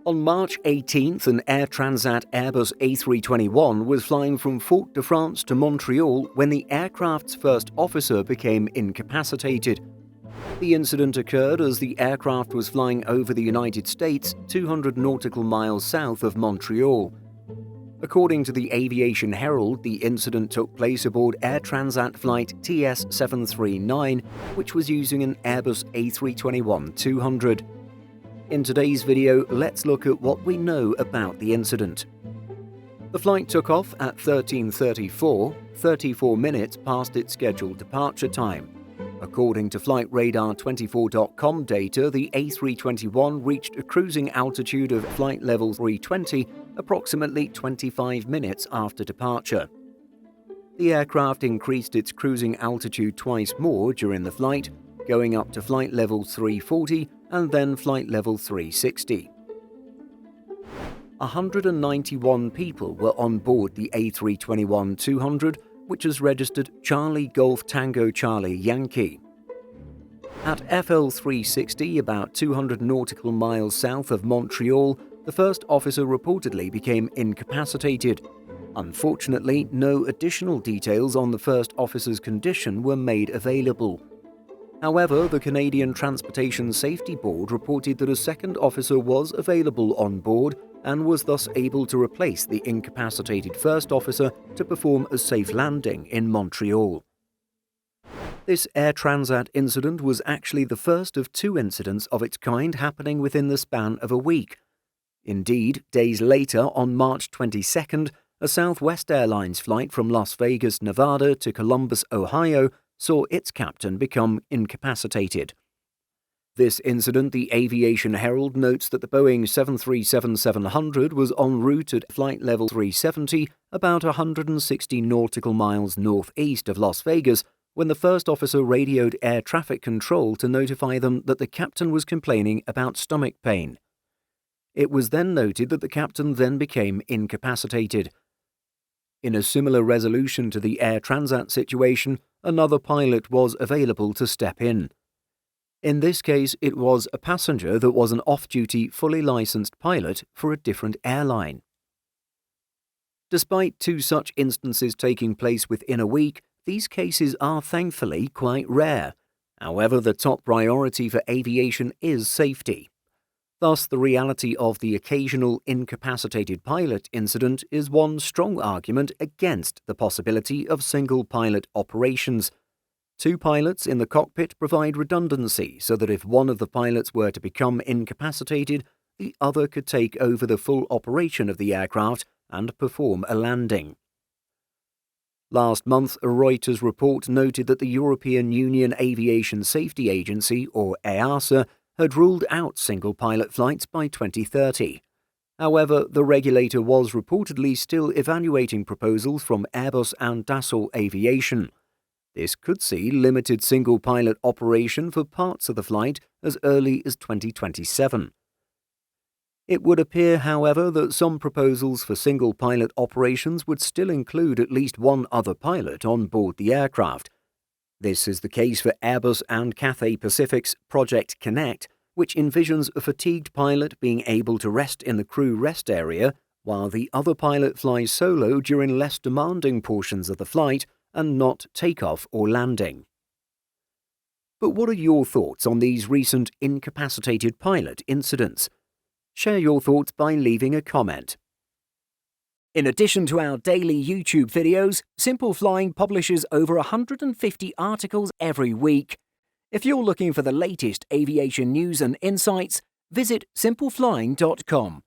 On March 18th, an Air Transat Airbus A321 was flying from Fort-de-France to Montreal when the aircraft's first officer became incapacitated. The incident occurred as the aircraft was flying over the United States, 200 nautical miles south of Montreal. According to the Aviation Herald, the incident took place aboard Air Transat flight TS-739, which was using an Airbus A321-200. In today's video, let's look at what we know about the incident. The flight took off at 13:34, 34 minutes past its scheduled departure time. According to FlightRadar24.com data, the A321 reached a cruising altitude of flight level 320 approximately 25 minutes after departure. The aircraft increased its cruising altitude twice more during the flight, going up to flight level 340 and then flight level 360. 191 people were on board the A321-200, which is registered Charlie Golf Tango Charlie Yankee. At FL 360, about 200 nautical miles south of Montreal, the first officer reportedly became incapacitated. Unfortunately, no additional details on the first officer's condition were made available. However, the Canadian Transportation Safety Board reported that a second officer was available on board and was thus able to replace the incapacitated first officer to perform a safe landing in Montreal. This Air Transat incident was actually the first of two incidents of its kind happening within the span of a week. Indeed, days later, on March 22nd, a Southwest Airlines flight from Las Vegas, Nevada to Columbus, Ohio, saw its captain become incapacitated. This incident, the Aviation Herald notes that the Boeing 737-700 was en route at flight level 370, about 160 nautical miles northeast of Las Vegas, when the first officer radioed air traffic control to notify them that the captain was complaining about stomach pain. It was then noted that the captain then became incapacitated. In a similar resolution to the Air Transat situation, another pilot was available to step in. In this case, it was a passenger that was an off-duty, fully licensed pilot for a different airline. Despite two such instances taking place within a week, these cases are thankfully quite rare. However, the top priority for aviation is safety. Thus, the reality of the occasional incapacitated pilot incident is one strong argument against the possibility of single-pilot operations. Two pilots in the cockpit provide redundancy so that if one of the pilots were to become incapacitated, the other could take over the full operation of the aircraft and perform a landing. Last month, a Reuters report noted that the European Union Aviation Safety Agency, or EASA, had ruled out single-pilot flights by 2030. However, the regulator was reportedly still evaluating proposals from Airbus and Dassault Aviation. This could see limited single-pilot operation for parts of the flight as early as 2027. It would appear, however, that some proposals for single-pilot operations would still include at least one other pilot on board the aircraft. This is the case for Airbus and Cathay Pacific's Project Connect, which envisions a fatigued pilot being able to rest in the crew rest area, while the other pilot flies solo during less demanding portions of the flight and not takeoff or landing. But what are your thoughts on these recent incapacitated pilot incidents? Share your thoughts by leaving a comment. In addition to our daily YouTube videos, Simple Flying publishes over 150 articles every week. If you're looking for the latest aviation news and insights, visit simpleflying.com.